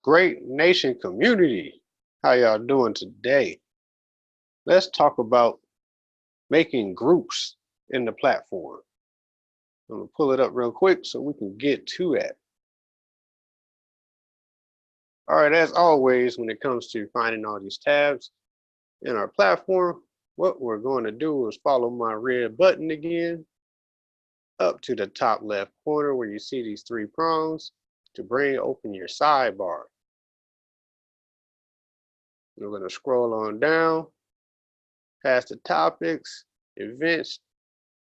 Great Nation community. How y'all doing today? Let's talk about making groups in the platform. I'm gonna pull it up real quick so we can get to that. All right, as always, when it comes to finding all these tabs in our platform, what we're going to do is follow my red button again up to the top left corner where you see these three prongs to bring open your sidebar. We're going to scroll on down past the topics, events,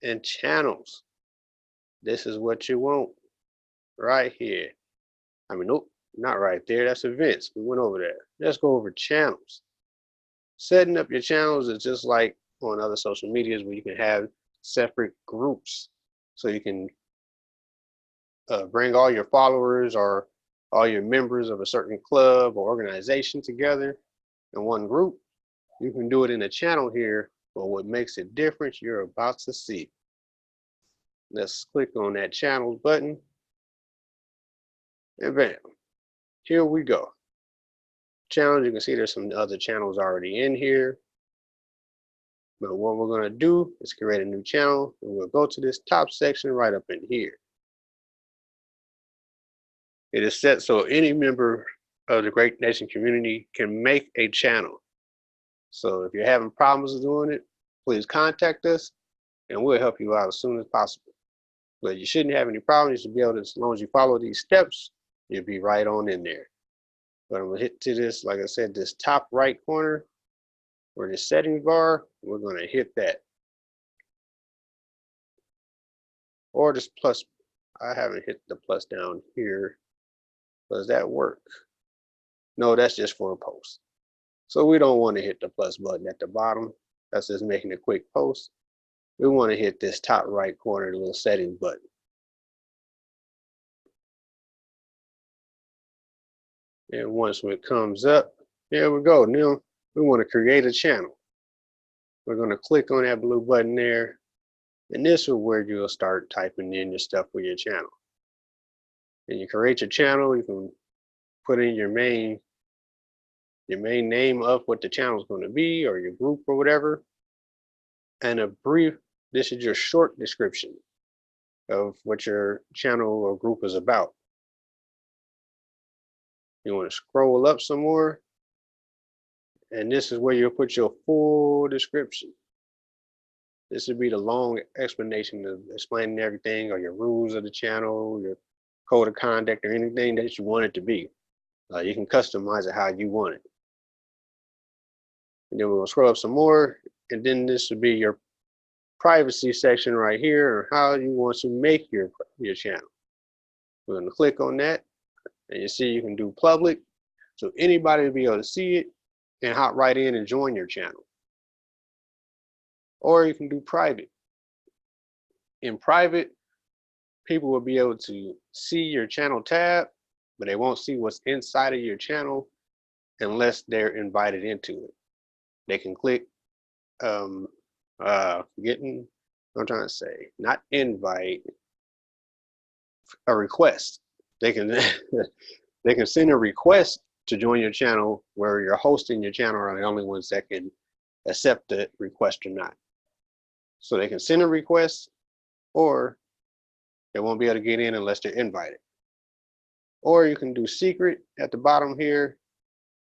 and channels. This is what you want right here. Nope, not right there. That's events. We went over there. Let's go over channels. Setting up your channels is just like on other social medias where you can have separate groups. So you can bring all your followers or all your members of a certain club or organization together in one group. You can do it in a channel here, but what makes it different, you're about to see. Let's click on that channels button. And bam, here we go. Channels, you can see there's some other channels already in here. But what we're going to do is create a new channel, and we'll go to this top section right up in here. It is set so any member of the Great Nation community can make a channel. So if you're having problems doing it, please contact us and we'll help you out as soon as possible. But you shouldn't have any problems. You should be able to, as long as you follow these steps, you'll be right on in there. But I'm gonna hit to this, like I said, this top right corner where the settings bar, we're gonna hit that. Or this plus, I haven't hit the plus down here. Does that work? No, that's just for a post. So we don't want to hit the plus button at the bottom. That's just making a quick post. We want to hit this top right corner, the little settings button. And once it comes up, there we go. Now we want to create a channel. We're going to click on that blue button there. And this is where you'll start typing in your stuff for your channel. And you create your channel, you can put in your main name of what the channel is going to be, or your group or whatever. And a brief, this is your short description of what your channel or group is about. You want to scroll up some more, and this is where you'll put your full description. This would be the long explanation of explaining everything, or your rules of the channel, your code of conduct, or anything that you want it to be. You can customize it how you want it. And then we'll scroll up some more, and then this would be your privacy section right here, or how you want to make your channel. We're going to click on that, and you see you can do public, so anybody will be able to see it and hop right in and join your channel. Or you can do private. In private, people will be able to see your channel tab, but they won't see what's inside of your channel unless they're invited into it. They can click I'm trying to say, not invite, a request. They can they can send a request to join your channel where you're hosting your channel are the only ones that can accept the request or not. So they can send a request, or they won't be able to get in unless they're invited. Or you can do secret at the bottom here.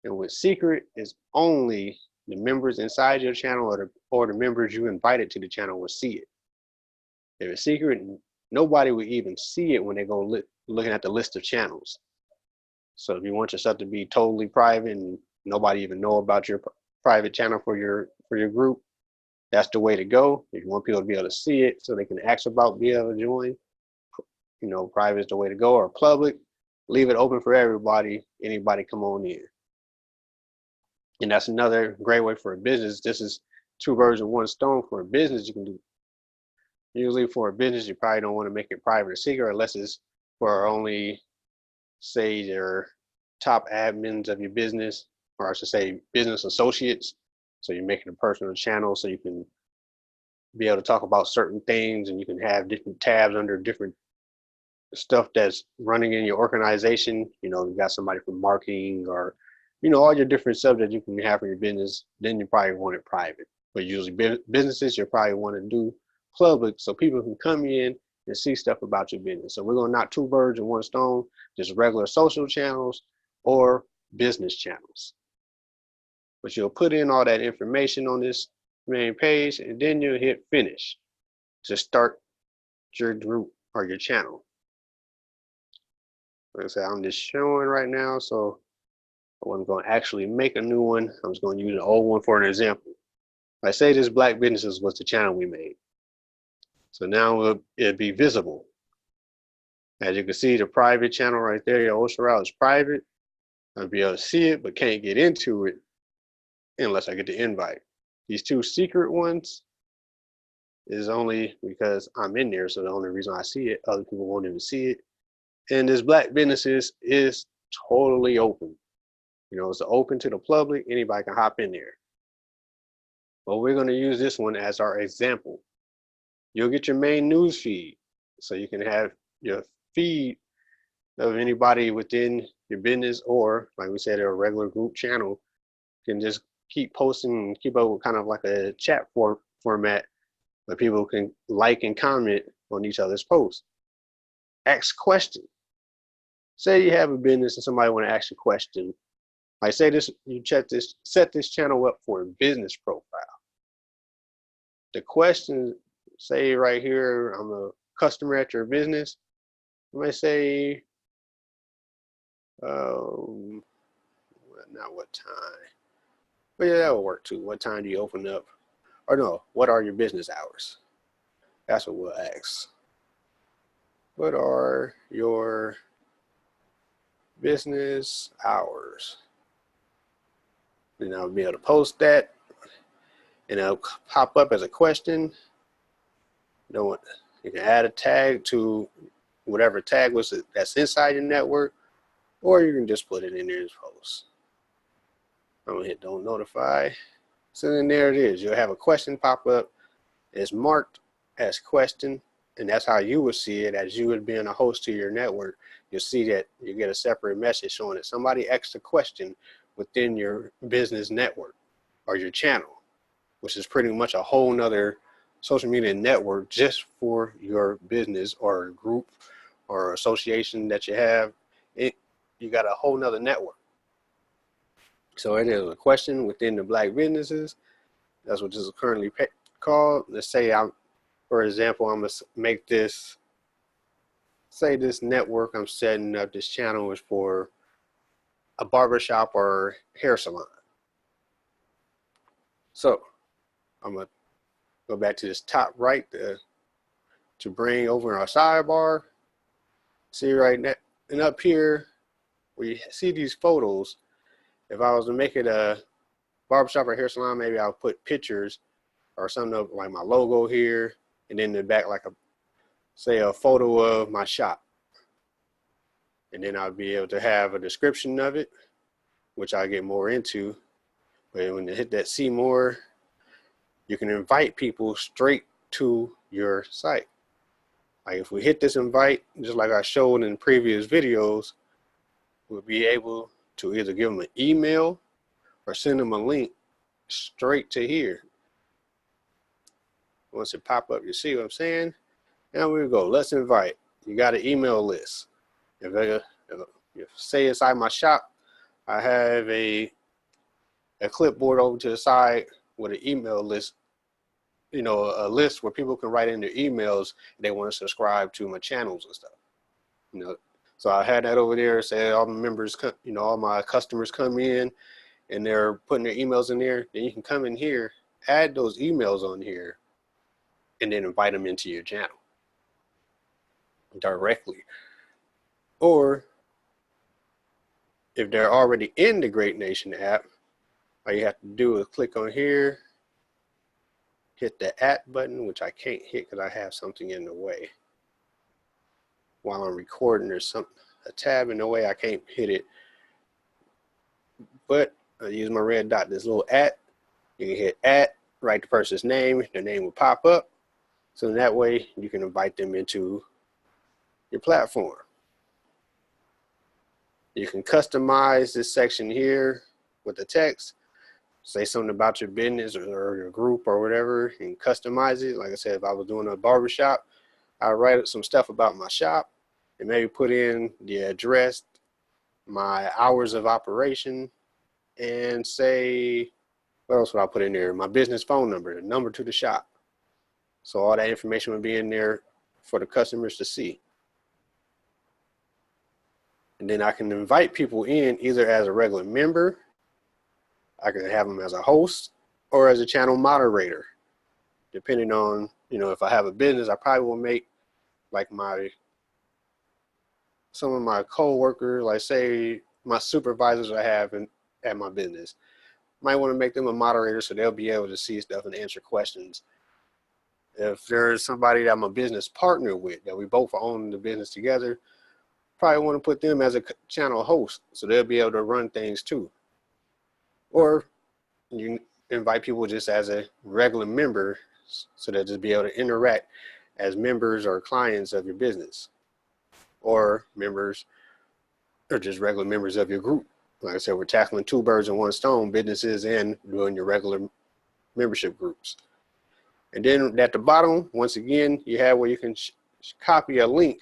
And with secret is only the members inside your channel or the members you invited to the channel will see it. If it's secret, nobody will even see it when they go looking at the list of channels. So if you want your stuff to be totally private and nobody even know about your private channel for your group, that's the way to go. If you want people to be able to see it so they can ask about being able to join, private is the way to go, or public, leave it open for everybody, anybody come on in. And that's another great way for a business. This is two birds with one stone. For a business, you can do. Usually for a business, you probably don't want to make it private or secret unless it's for only, say, your top admins of your business, or I should say business associates. So you're making a personal channel so you can be able to talk about certain things, and you can have different tabs under different stuff that's running in your organization, you know, you got somebody from marketing or, you know, all your different subjects you can have for your business, then you probably want it private. But usually businesses, you probably want to do public so people can come in and see stuff about your business. So we're going to knock two birds with one stone, just regular social channels or business channels. But you'll put in all that information on this main page and then you'll hit finish to start your group or your channel. Like I said, I'm just showing right now, so I wasn't going to actually make a new one. I'm just going to use an old one for an example. I say this Black Businesses was the channel we made. So now it'll be visible. As you can see, the private channel right there, your Ocean Route is private. I'll be able to see it, but can't get into it unless I get the invite. These two secret ones is only because I'm in there, so the only reason I see it, other people won't even see it. And this Black Businesses is totally open. You know, it's open to the public. Anybody can hop in there. But we're going to use this one as our example. You'll get your main news feed, so you can have your feed of anybody within your business, or like we said, a regular group channel can just keep posting and keep up with kind of like a chat format where people can like and comment on each other's posts. Ask questions. Say you have a business and somebody want to ask you a question. Like say this, you set this channel up for a business profile. The question, say right here, I'm a customer at your business. I might say, not what time, but yeah, that will work too. What time do you open up? Or no, what are your business hours? That's what we'll ask. What are your business hours? And I'll be able to post that, and it'll pop up as a question. You can add a tag to whatever tag was that's inside your network, or you can just put it in there as post. I'm gonna hit don't notify. So then there it is. You'll have a question pop up. It's marked as question, and that's how you would see it as you would be a host to your network. You'll see that you get a separate message showing that somebody asked a question within your business network or your channel, which is pretty much a whole nother social media network just for your business or group or association that you have. You got a whole nother network. So it is a question within the Black Businesses. That's what this is currently called. Let's say for example, I'm gonna make this, say this network I'm setting up, this channel is for a barbershop or hair salon. So I'm gonna go back to this top right to bring over our sidebar. See right now, and up here, we see these photos. If I was to make it a barbershop or hair salon, maybe I'll put pictures or something of like my logo here, and then in the back, like say a photo of my shop. And then I'll be able to have a description of it, which I'll get more into. But when you hit that see more, you can invite people straight to your site. Like if we hit this invite, just like I showed in previous videos, we'll be able to either give them an email or send them a link straight to here. Once it pop up, you see what I'm saying? Now we go, let's invite. You got an email list. If say inside my shop, I have a clipboard over to the side with an email list, you know, a list where people can write in their emails if they want to subscribe to my channels and stuff. You know, so I had that over there. Say all my members, you know, all my customers come in and they're putting their emails in there. Then you can come in here, add those emails on here, and then invite them into your channel directly. Or if they're already in the Great Nation app, all you have to do is click on here, hit the @ button, which I can't hit because I have something in the way. While I'm recording, there's a tab in the way, I can't hit it. But I use my red dot, this little @ you can hit @, write the person's name, their name will pop up. So that way you can invite them into your platform. You can customize this section here with the text. Say something about your business or your group or whatever, and customize it. Like I said, if I was doing a barbershop, I'd write some stuff about my shop and maybe put in the address, my hours of operation, and say, what else would I put in there? My business phone number, the number to the shop. So all that information would be in there for the customers to see. And then I can invite people in either as a regular member, I can have them as a host, or as a channel moderator. Depending on, if I have a business, I probably will make like some of my co-workers, like say my supervisors I have at my business, might want to make them a moderator so they'll be able to see stuff and answer questions. If there's somebody that I'm a business partner with, that we both own the business together, probably want to put them as a channel host so they'll be able to run things too. Or you invite people just as a regular member so they'll just be able to interact as members or clients of your business, or members, or just regular members of your group. Like I said, we're tackling two birds in one stone, businesses and doing your regular membership groups. And then at the bottom, once again, you have where you can copy a link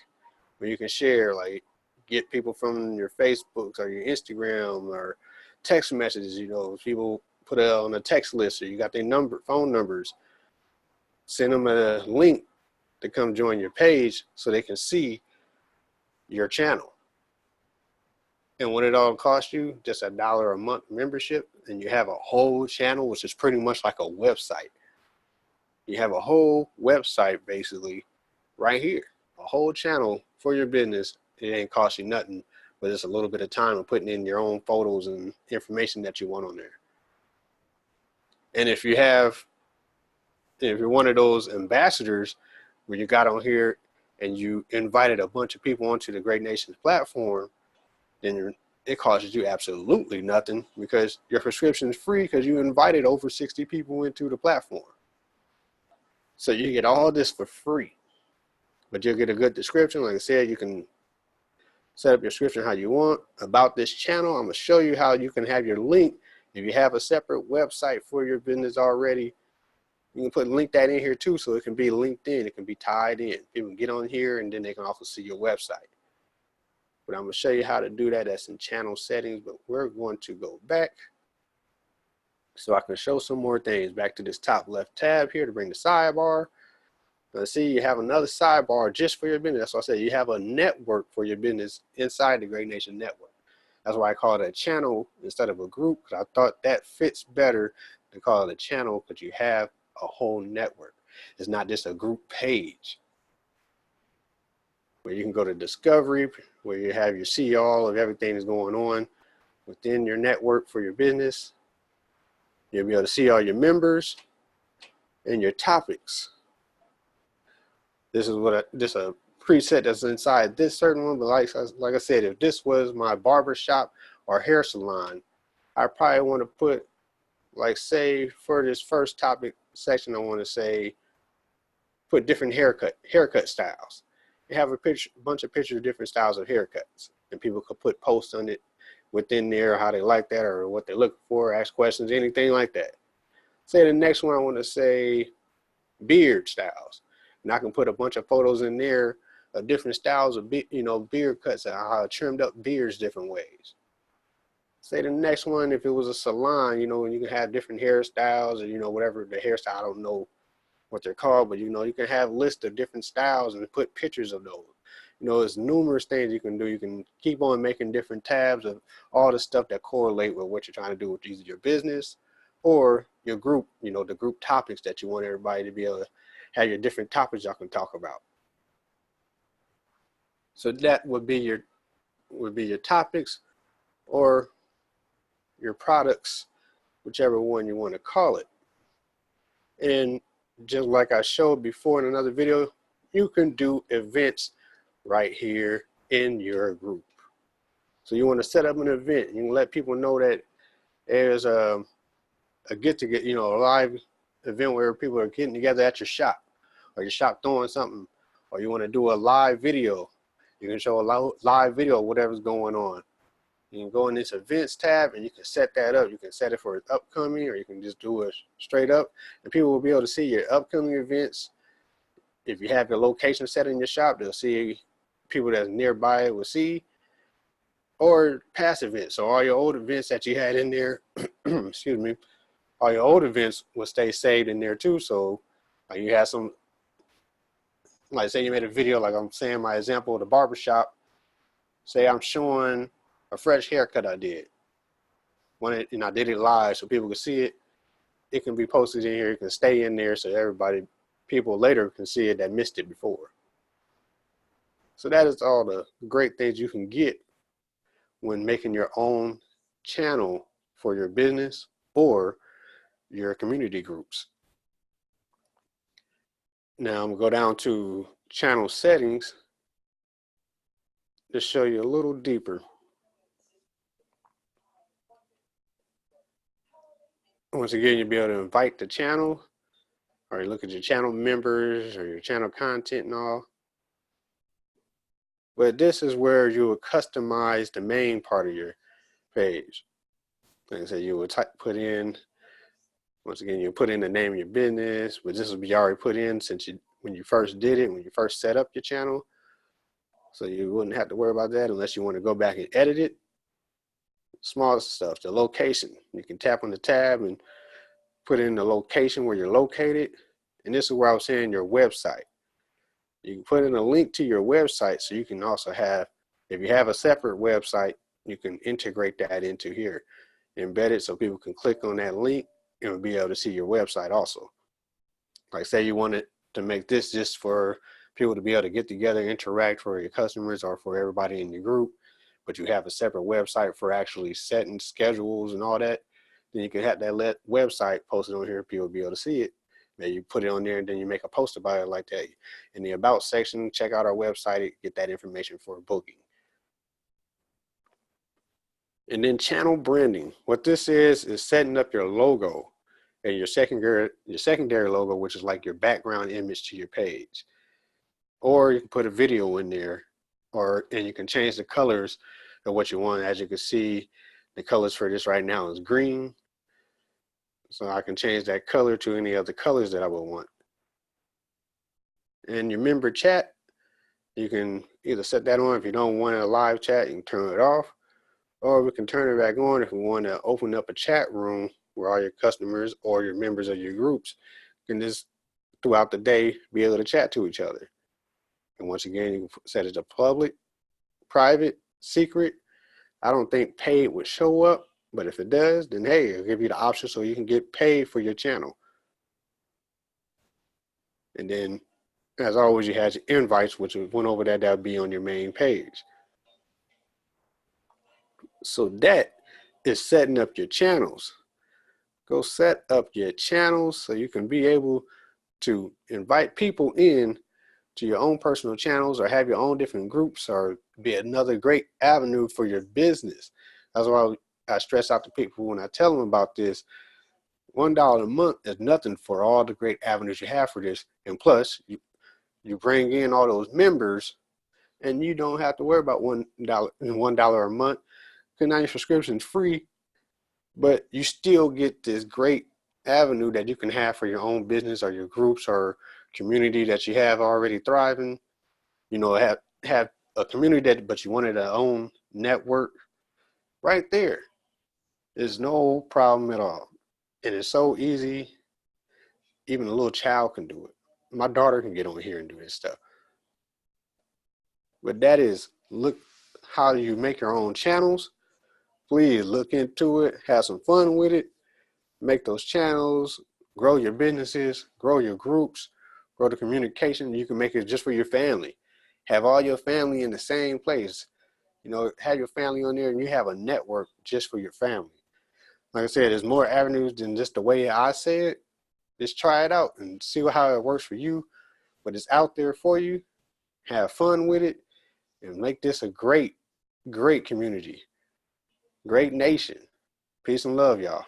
where you can share, like get people from your Facebooks or your Instagram or text messages. People put it on a text list, or you got their phone numbers. Send them a link to come join your page so they can see your channel. And what it all costs you, just $1 a month membership, and you have a whole channel, which is pretty much like a website. You have a whole website basically right here, a whole channel for your business. It ain't cost you nothing, but it's a little bit of time of putting in your own photos and information that you want on there. And if you're one of those ambassadors where you got on here and you invited a bunch of people onto the Great Nations platform, then it costs you absolutely nothing, because your subscription is free because you invited over 60 people into the platform. So you get all this for free, but you'll get a good description. Like I said, you can set up your description how you want. About this channel, I'm going to show you how you can have your link. If you have a separate website for your business already, you can link that in here too, so it can be linked in. It can be tied in. People can get on here, and then they can also see your website. But I'm going to show you how to do that. That's in channel settings, but we're going to go back so I can show some more things. Back to this top left tab here to bring the sidebar. Now see, you have another sidebar just for your business. That's why I said you have a network for your business inside the Great Nation Network. That's why I call it a channel instead of a group, because I thought that fits better to call it a channel, because you have a whole network. It's not just a group page where you can go to discovery, where you have your see all of everything that's going on within your network for your business. You'll be able to see all your members and your topics. This is this a preset that's inside this certain one, but like I said, if this was my barber shop or hair salon, I probably want to put, like, say for this first topic section, I want to say put different haircut styles. You have a bunch of pictures of different styles of haircuts, and people could put posts on it within there, how they like that or what they're looking for, ask questions, anything like that. Say the next one, I want to say beard styles, and I can put a bunch of photos in there of different styles of beard cuts and how I trimmed up beards different ways. Say the next one, if it was a salon, you can have different hairstyles, or whatever the hairstyle, I don't know what they're called, but you can have lists of different styles and put pictures of those. There's numerous things you can do. You can keep on making different tabs of all the stuff that correlate with what you're trying to do with either your business or your group, the group topics that you want everybody to be able to have, your different topics y'all can talk about. So that would be your topics or your products, whichever one you want to call it. And just like I showed before in another video, you can do events right here in your group. So you want to set up an event. You can let people know that there's a get-together, a live event where people are getting together at your shop, or your shop throwing something, or you want to do a live video You can show a live video of whatever's going on. You can go in this events tab and you can set that up. You can set it for upcoming, or you can just do it straight up, and people will be able to see your upcoming events. If you have your location set in your shop, they'll see people that's nearby will see, or past events. So all your old events that you had in there, excuse me, all your old events will stay saved in there too. So you have some, like say you made a video, like I'm saying my example of the barbershop. Say I'm showing a fresh haircut I did. And I did it live so people can see it. It can be posted in here. It can stay in there so people later can see it that missed it before. So that is all the great things you can get when making your own channel for your business or your community groups. Now I'm gonna go down to channel settings to show you a little deeper. Once again, you'll be able to invite the channel, or you look at your channel members or your channel content and all. But this is where you will customize the main part of your page. Like I said, you will put in, once again, you put in the name of your business, but this will be already put in when you first did it, when you first set up your channel. So you wouldn't have to worry about that unless you want to go back and edit it. Small stuff, the location. You can tap on the tab and put in the location where you're located. And this is where I was saying your website. You can put in a link to your website, so you can also have, if you have a separate website, you can integrate that into here, embed it so people can click on that link and be able to see your website also. Like say you wanted to make this just for people to be able to get together, interact for your customers or for everybody in your group, but you have a separate website for actually setting schedules and all that, then you can have that website posted on here, people will be able to see it. Maybe you put it on there and then you make a post about it like that. In the about section, check out our website, get that information for booking. And then channel branding. What this is setting up your logo and your secondary logo, which is like your background image to your page. Or you can put a video in there, and you can change the colors of what you want. As you can see, the colors for this right now is green. So I can change that color to any other colors that I would want. And your member chat, you can either set that on. If you don't want a live chat, you can turn it off. Or we can turn it back on if we want to open up a chat room where all your customers or your members of your groups can just throughout the day be able to chat to each other. And once again, you can set it to public, private, secret. I don't think paid would show up, but if it does, then hey, it'll give you the option so you can get paid for your channel. And then, as always, you have your invites, which went over that would be on your main page. So that is setting up your channels. Go set up your channels so you can be able to invite people in to your own personal channels, or have your own different groups, or be another great avenue for your business. That's why I stress out to people when I tell them about this. $1 a month is nothing for all the great avenues you have for this. And plus, you bring in all those members, and you don't have to worry about $1 a month, because now your subscription is free, but you still get this great avenue that you can have for your own business or your groups or community that you have already thriving. You know, have a community but you wanted to own network right there. There's no problem at all. And it's so easy. Even a little child can do it. My daughter can get on here and do this stuff. But that is, look how you make your own channels. Please look into it, have some fun with it, make those channels, grow your businesses, grow your groups, grow the communication. You can make it just for your family. Have all your family in the same place. You know, have your family on there and you have a network just for your family. Like I said, there's more avenues than just the way I say it. Just try it out and see how it works for you. But it's out there for you. Have fun with it and make this a great, great community. Great nation. Peace and love, y'all.